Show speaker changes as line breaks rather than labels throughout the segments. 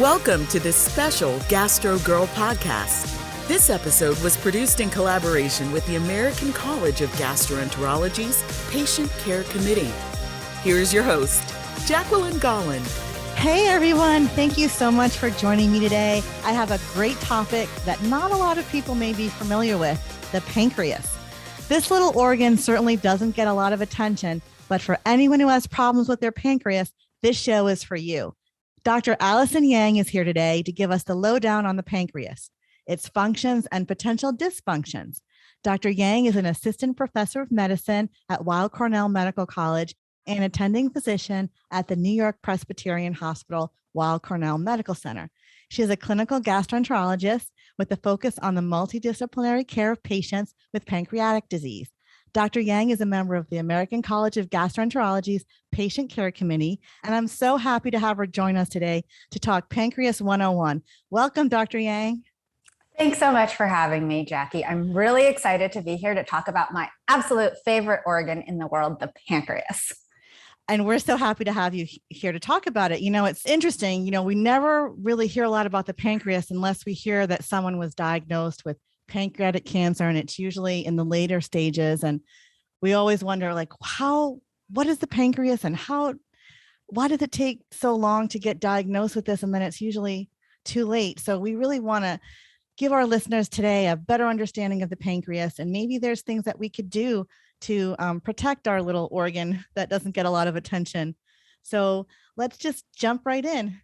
Welcome to this special Gastro Girl podcast. This episode was produced in collaboration with the American College of Gastroenterology's Patient Care Committee. Here's your host, Jacqueline Golland.
Hey everyone, thank you so much for joining me today. I have a great topic that not a lot of people may be familiar with, the pancreas. This little organ certainly doesn't get a lot of attention, but for anyone who has problems with their pancreas, this show is for you. Dr. Allison Yang is here today to give us the lowdown on the pancreas, its functions and potential dysfunctions. Dr. Yang is an assistant professor of medicine at Weill Cornell Medical College and attending physician at the New York Presbyterian Hospital, Weill Cornell Medical Center. She is a clinical gastroenterologist with a focus on the multidisciplinary care of patients with pancreatic disease. Dr. Yang is a member of the American College of Gastroenterology's Patient Care Committee, and I'm so happy to have her join us today to talk Pancreas 101. Welcome, Dr. Yang.
Thanks so much for having me, Jackie. I'm really excited to be here to talk about my absolute favorite organ in the world, the pancreas.
And we're so happy to have you here to talk about it. You know, it's interesting. You know, we never really hear a lot about the pancreas unless we hear that someone was diagnosed with pancreatic cancer, and it's usually in the later stages. And we always wonder, like, what is the pancreas and why did it take so long to get diagnosed with this? And then it's usually too late. So we really want to give our listeners today a better understanding of the pancreas. And maybe there's things that we could do to protect our little organ that doesn't get a lot of attention. So let's just jump right in.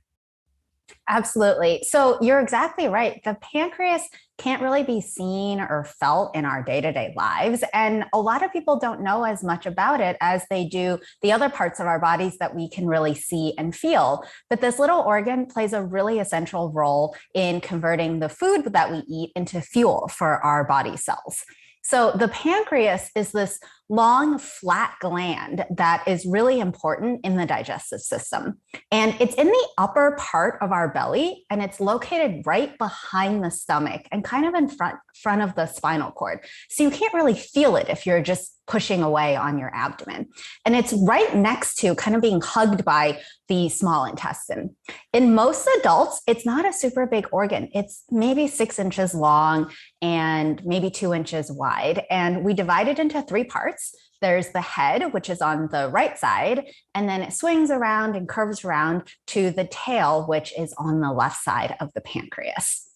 Absolutely. So you're exactly right. The pancreas can't really be seen or felt in our day-to-day lives. And a lot of people don't know as much about it as they do the other parts of our bodies that we can really see and feel. But this little organ plays a really essential role in converting the food that we eat into fuel for our body cells. So the pancreas is this long, flat gland that is really important in the digestive system. And it's in the upper part of our belly, and it's located right behind the stomach and kind of in front of the spinal cord. So you can't really feel it if you're just pushing away on your abdomen. And it's right next to, kind of being hugged by, the small intestine. In most adults, it's not a super big organ. It's maybe 6 inches long and maybe 2 inches wide. And we divide it into 3 parts. There's the head, which is on the right side, and then it swings around and curves around to the tail, which is on the left side of the pancreas.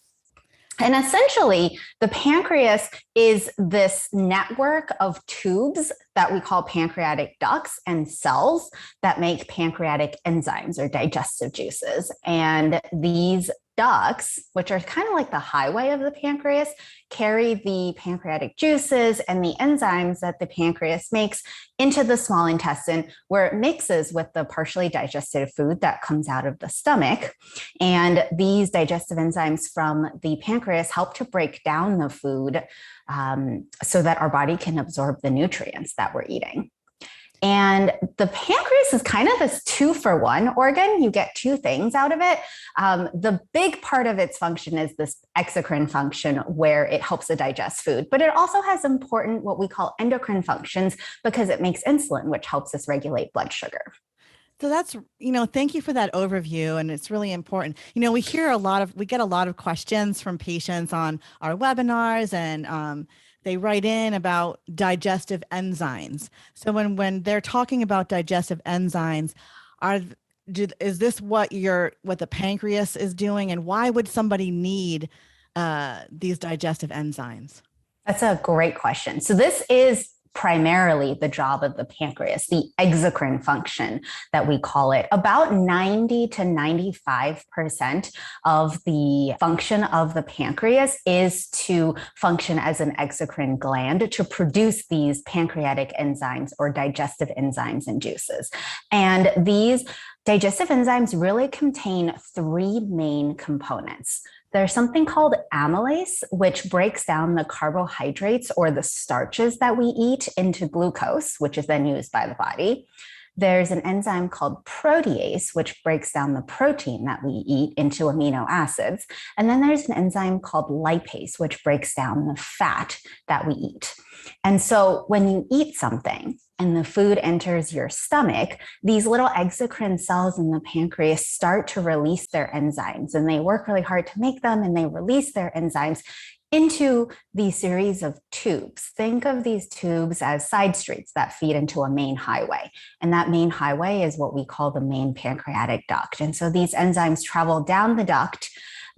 And essentially, the pancreas is this network of tubes that we call pancreatic ducts and cells that make pancreatic enzymes or digestive juices. And these ducts, which are kind of like the highway of the pancreas, carry the pancreatic juices and the enzymes that the pancreas makes into the small intestine, where it mixes with the partially digested food that comes out of the stomach. And these digestive enzymes from the pancreas help to break down the food so that our body can absorb the nutrients that we're eating. And the pancreas is kind of this 2-for-1 organ. You get 2 things out of it. The big part of its function is this exocrine function, where it helps to digest food, but it also has important what we call endocrine functions because it makes insulin, which helps us regulate blood sugar.
So that's, thank you for that overview. And it's really important. We get a lot of questions from patients on our webinars, and they write in about digestive enzymes. So when they're talking about digestive enzymes, is this what the pancreas is doing, and why would somebody need these digestive enzymes?
That's a great question. So this is primarily the job of the pancreas, the exocrine function that we call it. About 90 to 95% of the function of the pancreas is to function as an exocrine gland to produce these pancreatic enzymes or digestive enzymes and juices. And these digestive enzymes really contain 3 main components. There's something called amylase, which breaks down the carbohydrates or the starches that we eat into glucose, which is then used by the body. There's an enzyme called protease, which breaks down the protein that we eat into amino acids. And then there's an enzyme called lipase, which breaks down the fat that we eat. And so when you eat something, and the food enters your stomach, these little exocrine cells in the pancreas start to release their enzymes, and they work really hard to make them, and they release their enzymes into these series of tubes. Think of these tubes as side streets that feed into a main highway. And that main highway is what we call the main pancreatic duct. And so these enzymes travel down the duct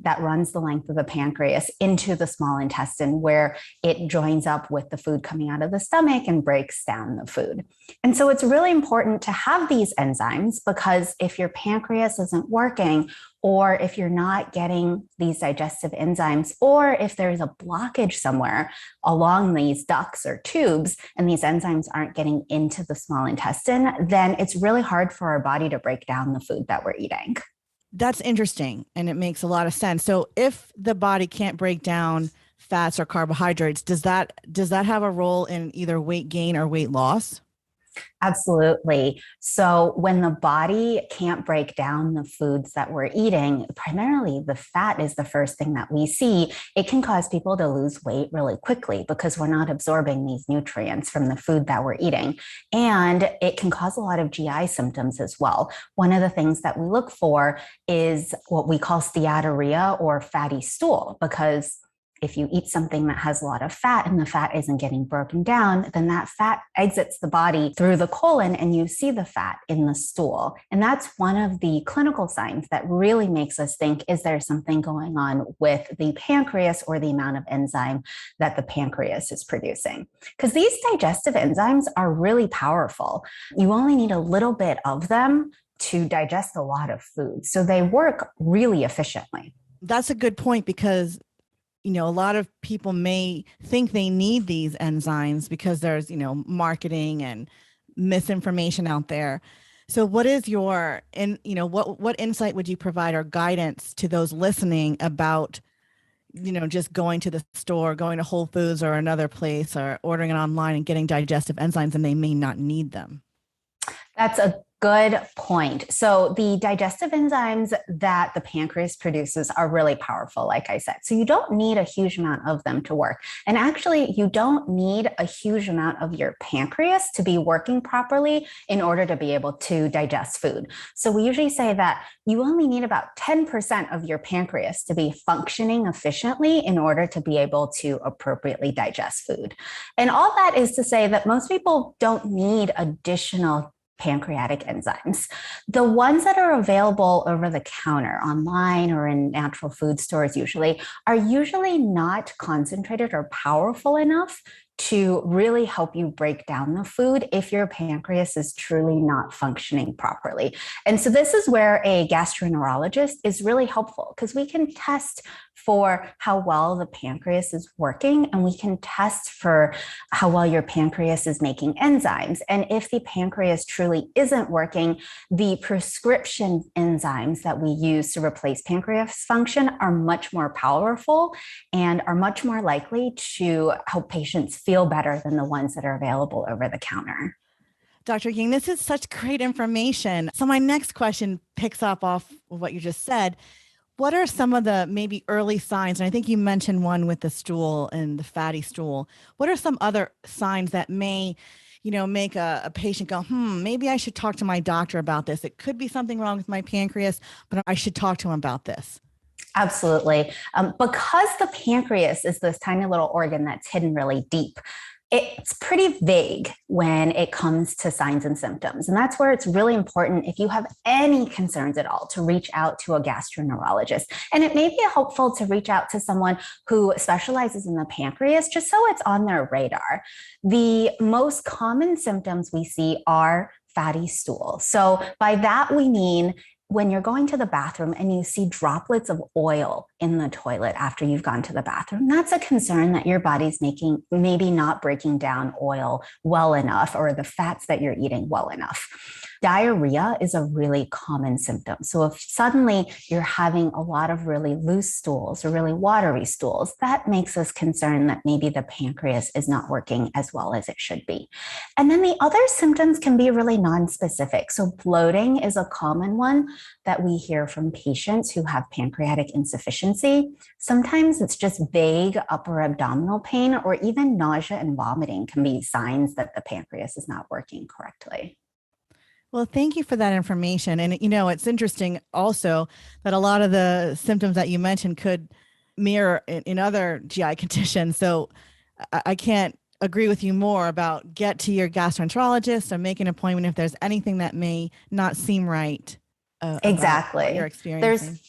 that runs the length of the pancreas into the small intestine, where it joins up with the food coming out of the stomach and breaks down the food. And so it's really important to have these enzymes, because if your pancreas isn't working, or if you're not getting these digestive enzymes, or if there's a blockage somewhere along these ducts or tubes and these enzymes aren't getting into the small intestine, then it's really hard for our body to break down the food that we're eating.
That's interesting. And it makes a lot of sense. So if the body can't break down fats or carbohydrates, does that have a role in either weight gain or weight loss?
Absolutely. So when the body can't break down the foods that we're eating, primarily the fat is the first thing that we see. It can cause people to lose weight really quickly because we're not absorbing these nutrients from the food that we're eating. And it can cause a lot of GI symptoms as well. One of the things that we look for is what we call steatorrhea, or fatty stool, because if you eat something that has a lot of fat and the fat isn't getting broken down, then that fat exits the body through the colon and you see the fat in the stool. And that's one of the clinical signs that really makes us think, is there something going on with the pancreas or the amount of enzyme that the pancreas is producing? Because these digestive enzymes are really powerful. You only need a little bit of them to digest a lot of food. So they work really efficiently.
That's a good point, because a lot of people may think they need these enzymes because there's, marketing and misinformation out there. So what is your, what insight would you provide or guidance to those listening about, just going to the store, going to Whole Foods or another place, or ordering it online and getting digestive enzymes, and they may not need them?
That's a good point. So the digestive enzymes that the pancreas produces are really powerful, like I said. So you don't need a huge amount of them to work. And actually, you don't need a huge amount of your pancreas to be working properly in order to be able to digest food. So we usually say that you only need about 10% of your pancreas to be functioning efficiently in order to be able to appropriately digest food. And all that is to say that most people don't need additional pancreatic enzymes. The ones that are available over the counter, online or in natural food stores are usually not concentrated or powerful enough to really help you break down the food if your pancreas is truly not functioning properly. And so this is where a gastroenterologist is really helpful, because we can test for how well the pancreas is working, and we can test for how well your pancreas is making enzymes. And if the pancreas truly isn't working, the prescription enzymes that we use to replace pancreas function are much more powerful and are much more likely to help patients feel better than the ones that are available over the counter.
Dr. Ying, this is such great information. So my next question picks up off of what you just said. What are some of the maybe early signs? And I think you mentioned one with the stool and the fatty stool. What are some other signs that may, make a patient go, maybe I should talk to my doctor about this. It could be something wrong with my pancreas, but I should talk to him about this.
Absolutely. Because the pancreas is this tiny little organ that's hidden really deep, it's pretty vague when it comes to signs and symptoms. And that's where it's really important, if you have any concerns at all, to reach out to a gastroenterologist. And it may be helpful to reach out to someone who specializes in the pancreas, just so it's on their radar. The most common symptoms we see are fatty stool. So by that, we mean when you're going to the bathroom and you see droplets of oil in the toilet after you've gone to the bathroom, that's a concern that your body's maybe not breaking down oil well enough, or the fats that you're eating well enough. Diarrhea is a really common symptom. So if suddenly you're having a lot of really loose stools or really watery stools, that makes us concerned that maybe the pancreas is not working as well as it should be. And then the other symptoms can be really nonspecific. So bloating is a common one that we hear from patients who have pancreatic insufficiency. Sometimes it's just vague upper abdominal pain, or even nausea and vomiting can be signs that the pancreas is not working correctly.
Well, thank you for that information. And, it's interesting also that a lot of the symptoms that you mentioned could mirror in other GI conditions. So I can't agree with you more about get to your gastroenterologist or make an appointment if there's anything that may not seem right.
Exactly.
What you're experiencing.
There's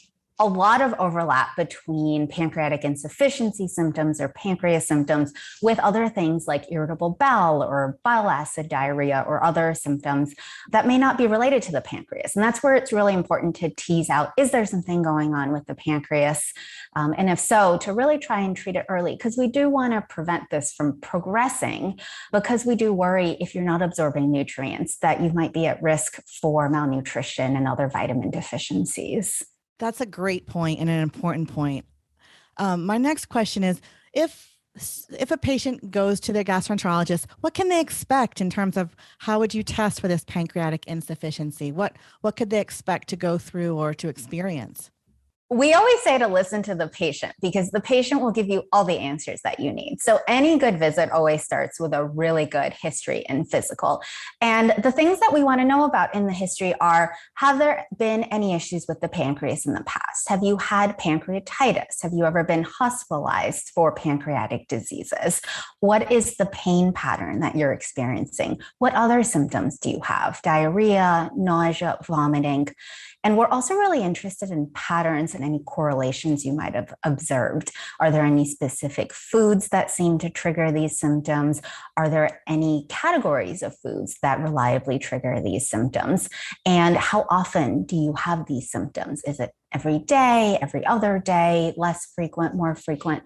a lot of overlap between pancreatic insufficiency symptoms or pancreas symptoms with other things like irritable bowel or bile acid diarrhea or other symptoms that may not be related to the pancreas. And that's where it's really important to tease out, is there something going on with the pancreas? And if so, to really try and treat it early, because we do want to prevent this from progressing, because we do worry if you're not absorbing nutrients that you might be at risk for malnutrition and other vitamin deficiencies.
That's a great point and an important point. My next question is, if a patient goes to their gastroenterologist, what can they expect in terms of how would you test for this pancreatic insufficiency? What could they expect to go through or to experience?
We always say to listen to the patient, because the patient will give you all the answers that you need. So any good visit always starts with a really good history and physical. And the things that we want to know about in the history are, have there been any issues with the pancreas in the past? Have you had pancreatitis? Have you ever been hospitalized for pancreatic diseases? What is the pain pattern that you're experiencing? What other symptoms do you have? Diarrhea, nausea, vomiting? And we're also really interested in patterns and any correlations you might have observed. Are there any specific foods that seem to trigger these symptoms? Are there any categories of foods that reliably trigger these symptoms? And how often do you have these symptoms? Is it every day, every other day, less frequent, more frequent?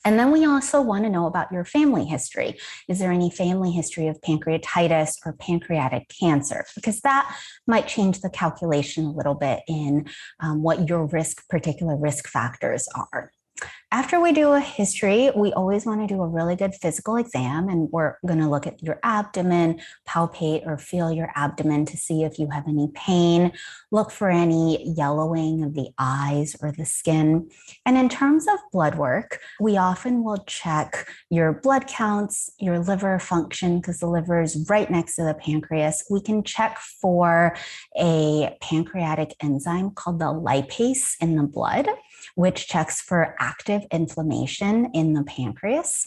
And then we also want to know about your family history. Is there any family history of pancreatitis or pancreatic cancer? Because that might change the calculation a little bit in what your particular risk factors are. After we do a history, we always want to do a really good physical exam, and we're going to look at your abdomen, palpate or feel your abdomen to see if you have any pain, look for any yellowing of the eyes or the skin. And in terms of blood work, we often will check your blood counts, your liver function, because the liver is right next to the pancreas. We can check for a pancreatic enzyme called the lipase in the blood, which checks for active inflammation in the pancreas.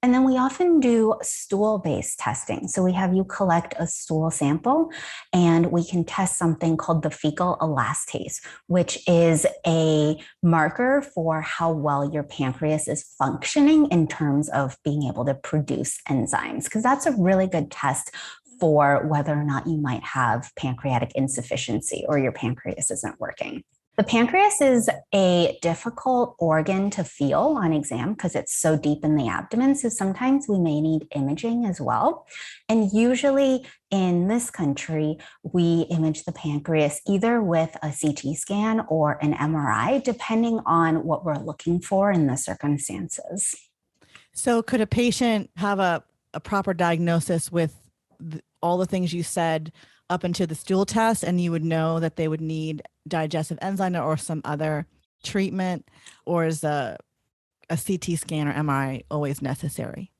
And then we often do stool-based testing. So we have you collect a stool sample, and we can test something called the fecal elastase, which is a marker for how well your pancreas is functioning in terms of being able to produce enzymes, because that's a really good test for whether or not you might have pancreatic insufficiency or your pancreas isn't working. The pancreas is a difficult organ to feel on exam because it's so deep in the abdomen. So sometimes we may need imaging as well. And usually in this country, we image the pancreas either with a CT scan or an MRI, depending on what we're looking for in the circumstances.
So could a patient have a proper diagnosis with all the things you said up into the stool test, and you would know that they would need digestive enzyme or some other treatment, or is a CT scan or MRI always necessary?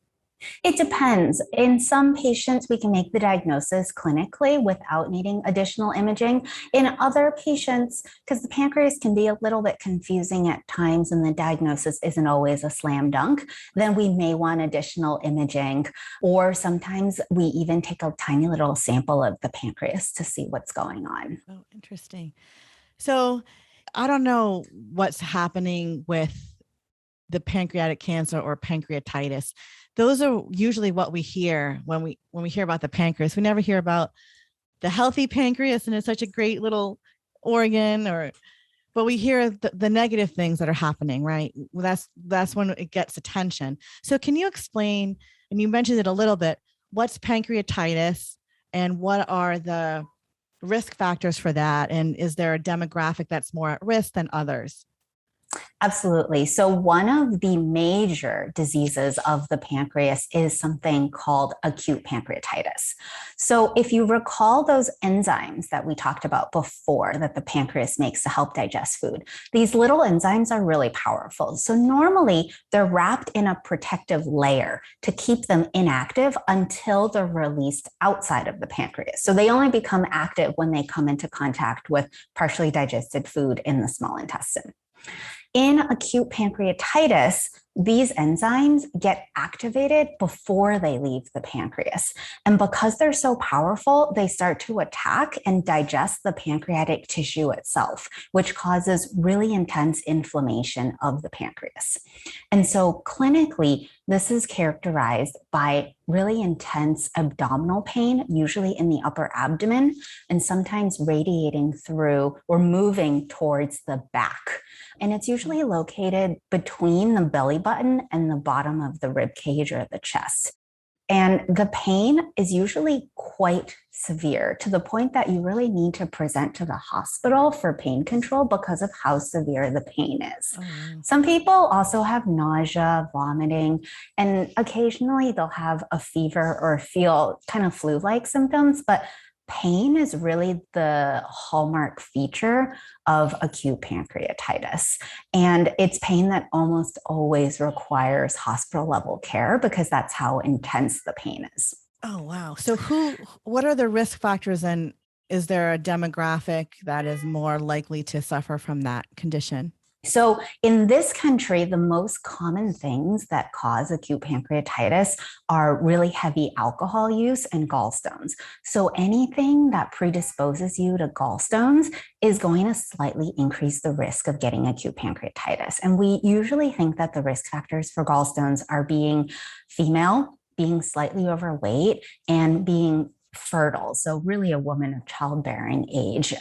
It depends. In some patients, we can make the diagnosis clinically without needing additional imaging. In other patients, because the pancreas can be a little bit confusing at times and the diagnosis isn't always a slam dunk, then we may want additional imaging, or sometimes we even take a tiny little sample of the pancreas to see what's going on.
Oh, interesting. So I don't know what's happening with the pancreatic cancer or pancreatitis. Those are usually what we hear when we hear about the pancreas. We never hear about the healthy pancreas, and it's such a great little organ, but we hear the negative things that are happening, right? Well, that's when it gets attention. So can you explain, and you mentioned it a little bit, what's pancreatitis and what are the risk factors for that? And is there a demographic that's more at risk than others?
Absolutely. So one of the major diseases of the pancreas is something called acute pancreatitis. So if you recall those enzymes that we talked about before that the pancreas makes to help digest food, these little enzymes are really powerful. So normally they're wrapped in a protective layer to keep them inactive until they're released outside of the pancreas. So they only become active when they come into contact with partially digested food in the small intestine. In acute pancreatitis, these enzymes get activated before they leave the pancreas. And because they're so powerful, they start to attack and digest the pancreatic tissue itself, which causes really intense inflammation of the pancreas. And so clinically, this is characterized by really intense abdominal pain, usually in the upper abdomen, and sometimes radiating through or moving towards the back. And it's usually located between the belly button and the bottom of the rib cage or the chest. And the pain is usually quite severe to the point that you really need to present to the hospital for pain control because of how severe the pain is. Some people also have nausea, vomiting, and occasionally they'll have a fever or feel kind of flu-like symptoms, but pain is really the hallmark feature of acute pancreatitis. And it's pain that almost always requires hospital level care because that's how intense the pain is.
Oh, wow. So what are the risk factors, and is there a demographic that is more likely to suffer from that condition?
So in this country, the most common things that cause acute pancreatitis are really heavy alcohol use and gallstones. So anything that predisposes you to gallstones is going to slightly increase the risk of getting acute pancreatitis. And we usually think that the risk factors for gallstones are being female, being slightly overweight, and being fertile. So really a woman of childbearing age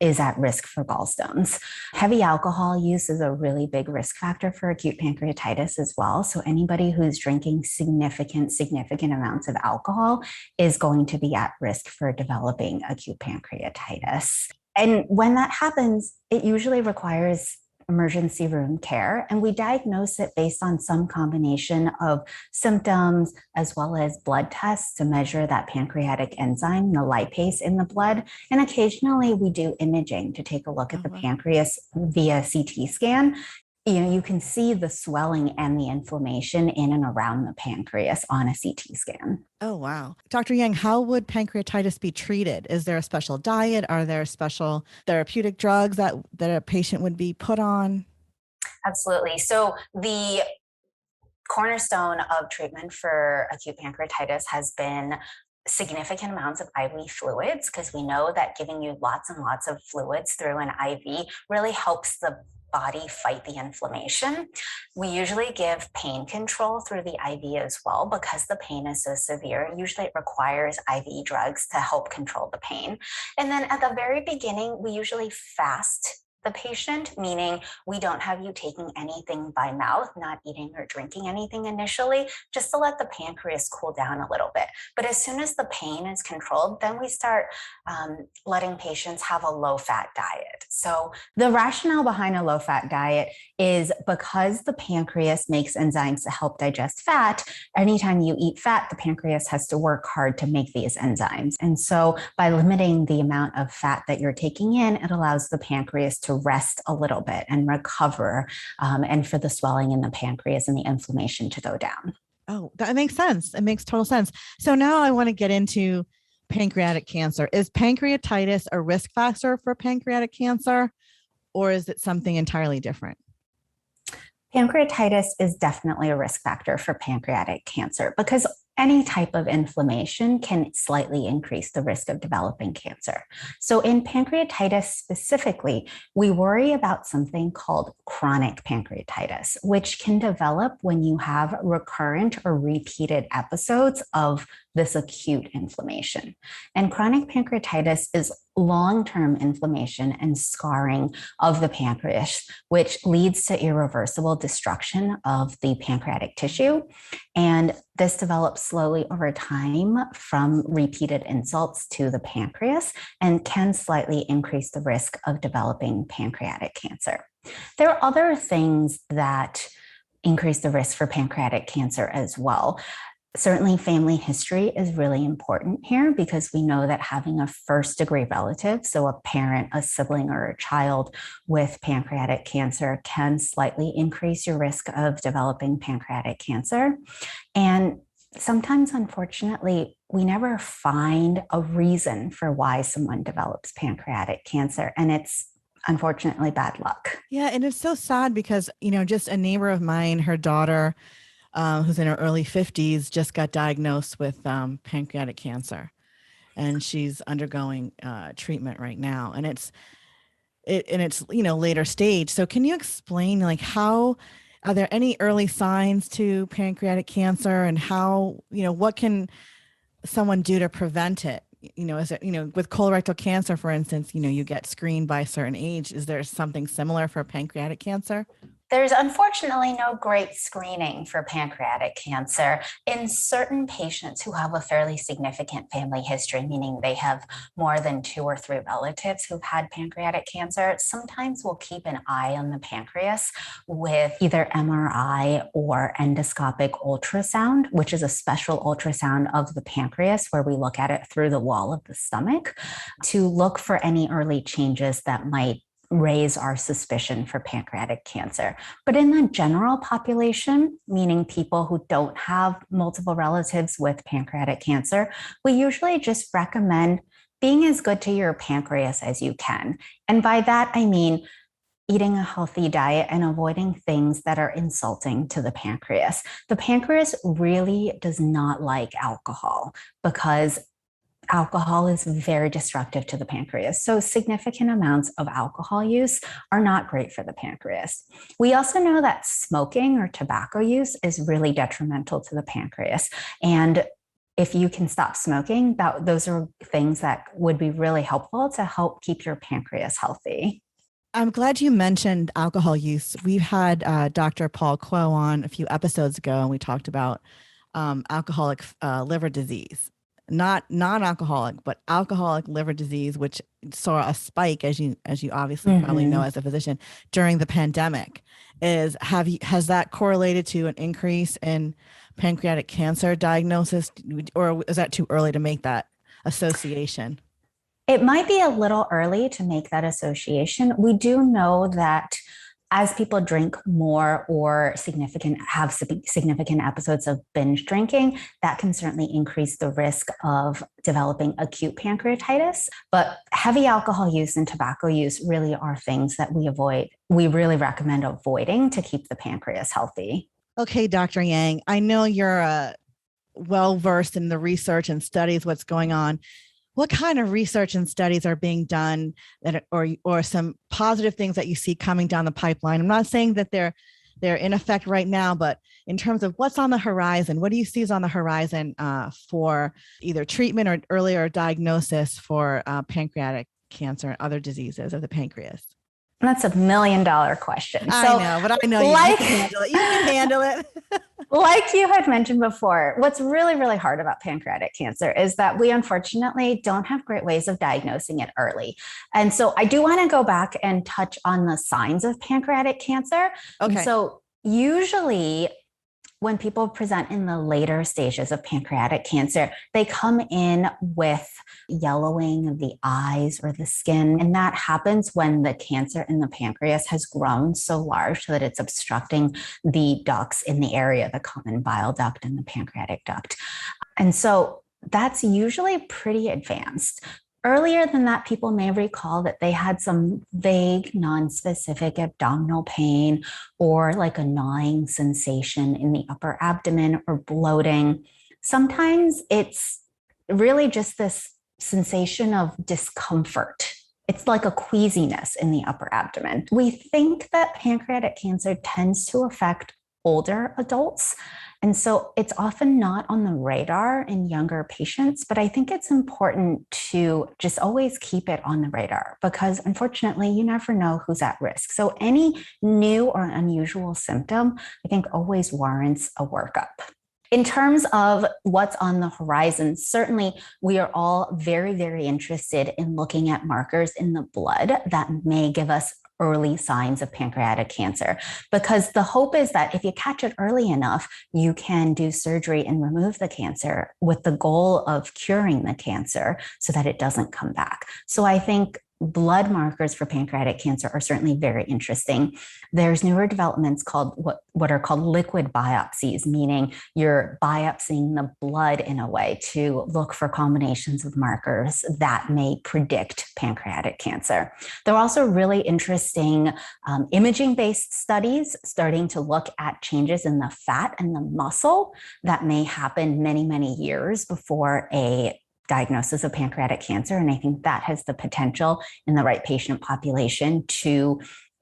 is at risk for gallstones. Heavy alcohol use is a really big risk factor for acute pancreatitis as well. So anybody who's drinking significant amounts of alcohol is going to be at risk for developing acute pancreatitis. And when that happens, it usually requires emergency room care, and we diagnose it based on some combination of symptoms as well as blood tests to measure that pancreatic enzyme, the lipase in the blood. And occasionally we do imaging to take a look at the pancreas via CT scan. You can see the swelling and the inflammation in and around the pancreas on a CT scan.
Oh, wow. Dr. Yang, how would pancreatitis be treated? Is there a special diet? Are there special therapeutic drugs that a patient would be put on?
Absolutely. So the cornerstone of treatment for acute pancreatitis has been significant amounts of IV fluids, because we know that giving you lots and lots of fluids through an IV really helps the body fight the inflammation. We usually give pain control through the IV as well because the pain is so severe. Usually it requires IV drugs to help control the pain. And then at the very beginning, we usually fast the patient, meaning we don't have you taking anything by mouth, not eating or drinking anything initially, just to let the pancreas cool down a little bit. But as soon as the pain is controlled, then we start letting patients have a low-fat diet. So the rationale behind a low-fat diet is because the pancreas makes enzymes to help digest fat. Anytime you eat fat, the pancreas has to work hard to make these enzymes. And so by limiting the amount of fat that you're taking in, it allows the pancreas to rest a little bit and recover, and for the swelling in the pancreas and the inflammation to go down.
Oh, that makes sense. It makes total sense. So now I want to get into pancreatic cancer. Is pancreatitis a risk factor for pancreatic cancer, or is it something entirely different?
Pancreatitis is definitely a risk factor for pancreatic cancer because any type of inflammation can slightly increase the risk of developing cancer. So in pancreatitis specifically, we worry about something called chronic pancreatitis, which can develop when you have recurrent or repeated episodes of this acute inflammation. And chronic pancreatitis is long-term inflammation and scarring of the pancreas, which leads to irreversible destruction of the pancreatic tissue. And this develops slowly over time from repeated insults to the pancreas and can slightly increase the risk of developing pancreatic cancer. There are other things that increase the risk for pancreatic cancer as well. Certainly, family history is really important here because we know that having a first-degree relative, so a parent, a sibling, or a child with pancreatic cancer can slightly increase your risk of developing pancreatic cancer. And sometimes, unfortunately, we never find a reason for why someone develops pancreatic cancer, and it's unfortunately bad luck.
Yeah, and it's so sad because, just a neighbor of mine, her daughter, who's in her early 50s, just got diagnosed with pancreatic cancer, and she's undergoing treatment right now. And it's later stage. So can you explain, how are there any early signs to pancreatic cancer, and how, what can someone do to prevent it? Is it, with colorectal cancer, for instance, you get screened by a certain age. Is there something similar for pancreatic cancer?
There's unfortunately no great screening for pancreatic cancer in certain patients who have a fairly significant family history, meaning they have more than 2 or 3 relatives who've had pancreatic cancer. Sometimes we'll keep an eye on the pancreas with either MRI or endoscopic ultrasound, which is a special ultrasound of the pancreas where we look at it through the wall of the stomach to look for any early changes that might raise our suspicion for pancreatic cancer. But in the general population, meaning people who don't have multiple relatives with pancreatic cancer, we usually just recommend being as good to your pancreas as you can. And by that, I mean eating a healthy diet and avoiding things that are insulting to the pancreas. The pancreas really does not like alcohol because alcohol is very destructive to the pancreas. So significant amounts of alcohol use are not great for the pancreas. We also know that smoking or tobacco use is really detrimental to the pancreas. And if you can stop smoking, those are things that would be really helpful to help keep your pancreas healthy.
I'm glad you mentioned alcohol use. We've had Dr. Paul Quo on a few episodes ago, and we talked about alcoholic liver disease. Not non-alcoholic, but alcoholic liver disease, which saw a spike, as you obviously probably know as a physician, during the pandemic. Has that correlated to an increase in pancreatic cancer diagnosis, or is that too early to make that association?
It might be a little early to make that association. We do know that as people drink more or have significant episodes of binge drinking, that can certainly increase the risk of developing acute pancreatitis. But heavy alcohol use and tobacco use really are things that we really recommend avoiding to keep the pancreas healthy. Okay,
Dr. Yang, I know you're well-versed in the research and studies, what's going on. What kind of research and studies are being done or some positive things that you see coming down the pipeline? I'm not saying that they're in effect right now, but in terms of what's on the horizon, what do you see is on the horizon for either treatment or earlier diagnosis for pancreatic cancer and other diseases of the pancreas?
That's $1 million question.
I know, but I know you can handle it. You can handle it.
Like you had mentioned before, what's really, really hard about pancreatic cancer is that we unfortunately don't have great ways of diagnosing it early. And so I do want to go back and touch on the signs of pancreatic cancer.
Okay.
So usually when people present in the later stages of pancreatic cancer, they come in with yellowing of the eyes or the skin. And that happens when the cancer in the pancreas has grown so large that it's obstructing the ducts in the area, the common bile duct and the pancreatic duct. And so that's usually pretty advanced. Earlier than that, people may recall that they had some vague, non-specific abdominal pain or like a gnawing sensation in the upper abdomen or bloating. Sometimes it's really just this sensation of discomfort. It's like a queasiness in the upper abdomen. We think that pancreatic cancer tends to affect older adults. And so it's often not on the radar in younger patients, but I think it's important to just always keep it on the radar because unfortunately, you never know who's at risk. So any new or unusual symptom, I think always warrants a workup. In terms of what's on the horizon, certainly we are all very, very interested in looking at markers in the blood that may give us early signs of pancreatic cancer, because the hope is that if you catch it early enough, you can do surgery and remove the cancer with the goal of curing the cancer so that it doesn't come back. So I think blood markers for pancreatic cancer are certainly very interesting. There's newer developments called what are called liquid biopsies, meaning you're biopsying the blood in a way to look for combinations of markers that may predict pancreatic cancer. There are also really interesting imaging-based studies starting to look at changes in the fat and the muscle that may happen many, many years before a diagnosis of pancreatic cancer. And I think that has the potential in the right patient population to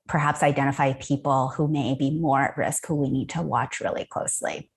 perhaps identify people who may be more at risk, who we need to watch really closely.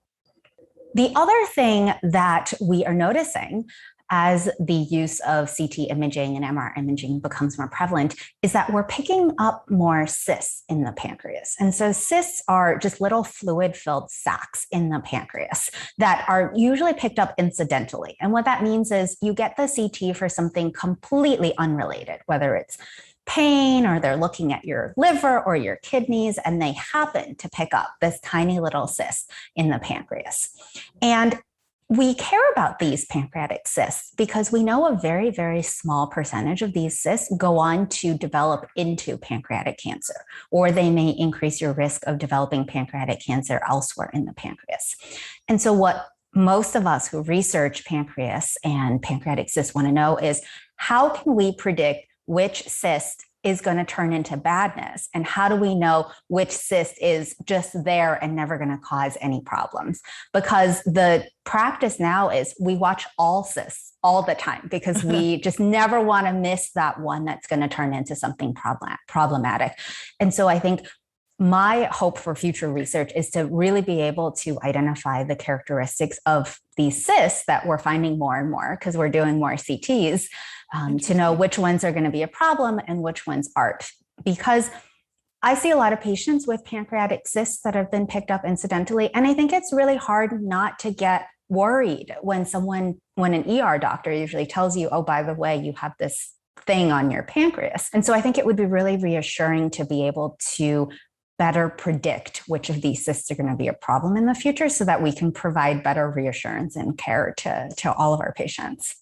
The other thing that we are noticing as the use of CT imaging and MR imaging becomes more prevalent is that we're picking up more cysts in the pancreas. And so cysts are just little fluid-filled sacs in the pancreas that are usually picked up incidentally. And what that means is you get the CT for something completely unrelated, whether it's pain or they're looking at your liver or your kidneys, and they happen to pick up this tiny little cyst in the pancreas. And we care about these pancreatic cysts because we know a very, very small percentage of these cysts go on to develop into pancreatic cancer, or they may increase your risk of developing pancreatic cancer elsewhere in the pancreas. And so what most of us who research pancreas and pancreatic cysts want to know is how can we predict which cyst is going to turn into badness? And how do we know which cyst is just there and never going to cause any problems? Because the practice now is we watch all cysts all the time because we just never want to miss that one that's going to turn into something problematic. And so I think my hope for future research is to really be able to identify the characteristics of these cysts that we're finding more and more because we're doing more CTs to know which ones are going to be a problem and which ones aren't. Because I see a lot of patients with pancreatic cysts that have been picked up incidentally. And I think it's really hard not to get worried when an ER doctor usually tells you, oh, by the way, you have this thing on your pancreas. And so I think it would be really reassuring to be able to better predict which of these cysts are going to be a problem in the future so that we can provide better reassurance and care to all of our patients.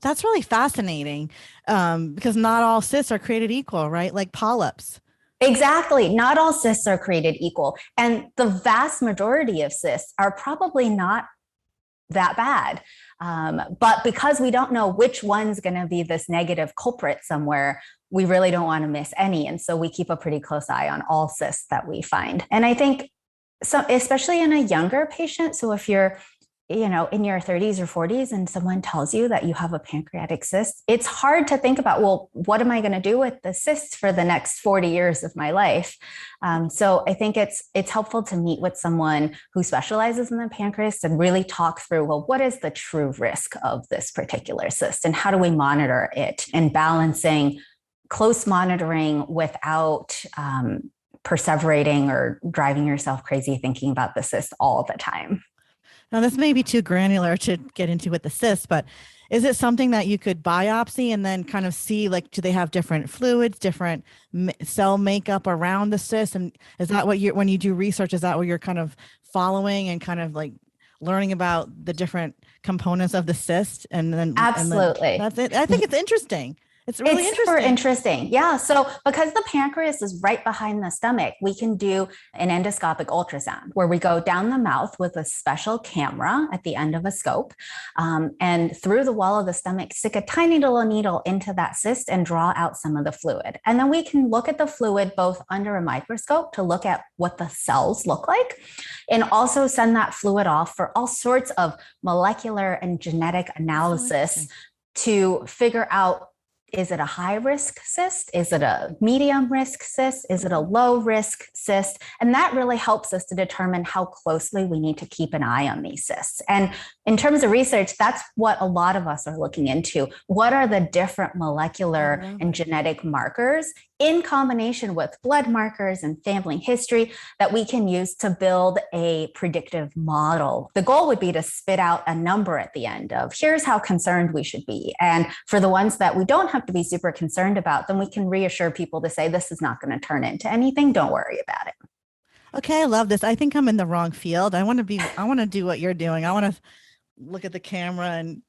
That's really fascinating because not all cysts are created equal, right? Like polyps.
Exactly. Not all cysts are created equal. And the vast majority of cysts are probably not that bad. But because we don't know which one's going to be this negative culprit somewhere, we really don't want to miss any. And so we keep a pretty close eye on all cysts that we find. And I think, so especially in a younger patient, so if you're in your 30s or 40s and someone tells you that you have a pancreatic cyst, it's hard to think about, well, what am I going to do with the cysts for the next 40 years of my life? So I think it's helpful to meet with someone who specializes in the pancreas and really talk through, well, what is the true risk of this particular cyst and how do we monitor it, and balancing close monitoring without perseverating or driving yourself crazy thinking about the cyst all the time.
Now, this may be too granular to get into with the cysts, but is it something that you could biopsy and then kind of see, like, do they have different fluids, different cell makeup around the cyst? And is that what when you do research, is that what you're kind of following and kind of like learning about the different components of the cyst? And then
absolutely.
That's it. I think it's interesting. It's really
super interesting. Yeah. So because the pancreas is right behind the stomach, we can do an endoscopic ultrasound where we go down the mouth with a special camera at the end of a scope, and through the wall of the stomach, stick a tiny little needle into that cyst and draw out some of the fluid. And then we can look at the fluid both under a microscope to look at what the cells look like, and also send that fluid off for all sorts of molecular and genetic analysis to figure out is it a high risk cyst? Is it a medium risk cyst? Is it a low risk cyst? And that really helps us to determine how closely we need to keep an eye on these cysts. And in terms of research, that's what a lot of us are looking into. What are the different molecular and genetic markers in combination with blood markers and family history that we can use to build a predictive model? The goal would be to spit out a number at the end of here's how concerned we should be. And for the ones that we don't have to be super concerned about, then we can reassure people to say, this is not going to turn into anything. Don't worry about it.
Okay. I love this. I think I'm in the wrong field. I want to do what you're doing. I want to look at the camera and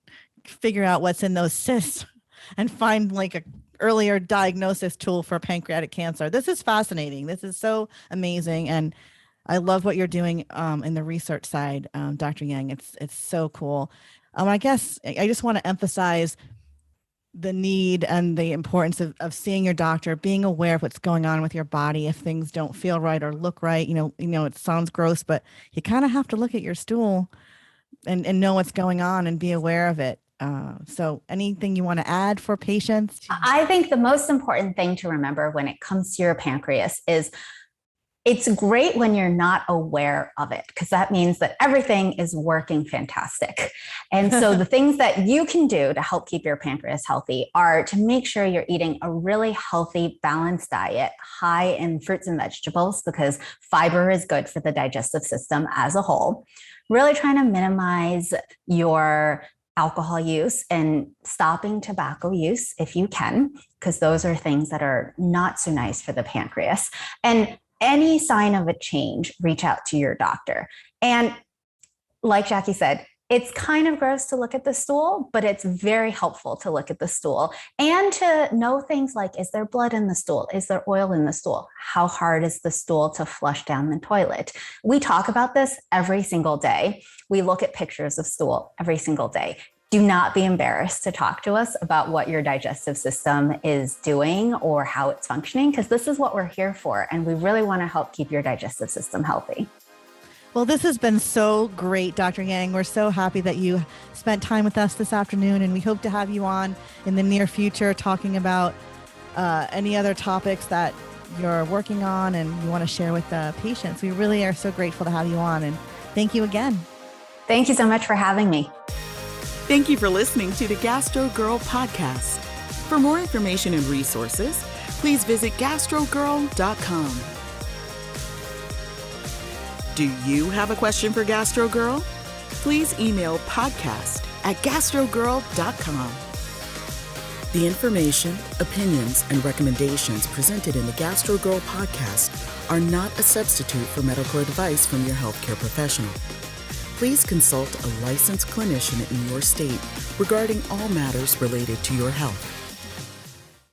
figure out what's in those cysts and find like a earlier diagnosis tool for pancreatic cancer. This is fascinating. This is so amazing. And I love what you're doing in the research side, Dr. Yang. It's so cool. I guess I just want to emphasize the need and the importance of seeing your doctor, being aware of what's going on with your body. If things don't feel right or look right, it sounds gross, but you kind of have to look at your stool and know what's going on and be aware of it. So anything you want to add for patients?
I think the most important thing to remember when it comes to your pancreas is it's great when you're not aware of it, because that means that everything is working fantastic. And so the things that you can do to help keep your pancreas healthy are to make sure you're eating a really healthy, balanced diet, high in fruits and vegetables, because fiber is good for the digestive system as a whole. Really trying to minimize your alcohol use and stopping tobacco use if you can, because those are things that are not so nice for the pancreas. And any sign of a change, reach out to your doctor. And like Jackie said, it's kind of gross to look at the stool, but it's very helpful to look at the stool and to know things like, is there blood in the stool? Is there oil in the stool? How hard is the stool to flush down the toilet? We talk about this every single day. We look at pictures of stool every single day. Do not be embarrassed to talk to us about what your digestive system is doing or how it's functioning, because this is what we're here for. And we really want to help keep your digestive system healthy.
Well, this has been so great, Dr. Yang. We're so happy that you spent time with us this afternoon, and we hope to have you on in the near future talking about any other topics that you're working on and you want to share with the patients. We really are so grateful to have you on, and thank you again.
Thank you so much for having me.
Thank you for listening to the Gastro Girl podcast. For more information and resources, please visit gastrogirl.com. Do you have a question for Gastro Girl? Please email podcast@gastrogirl.com. The information, opinions, and recommendations presented in the Gastro Girl podcast are not a substitute for medical advice from your healthcare professional. Please consult a licensed clinician in your state regarding all matters related to your health.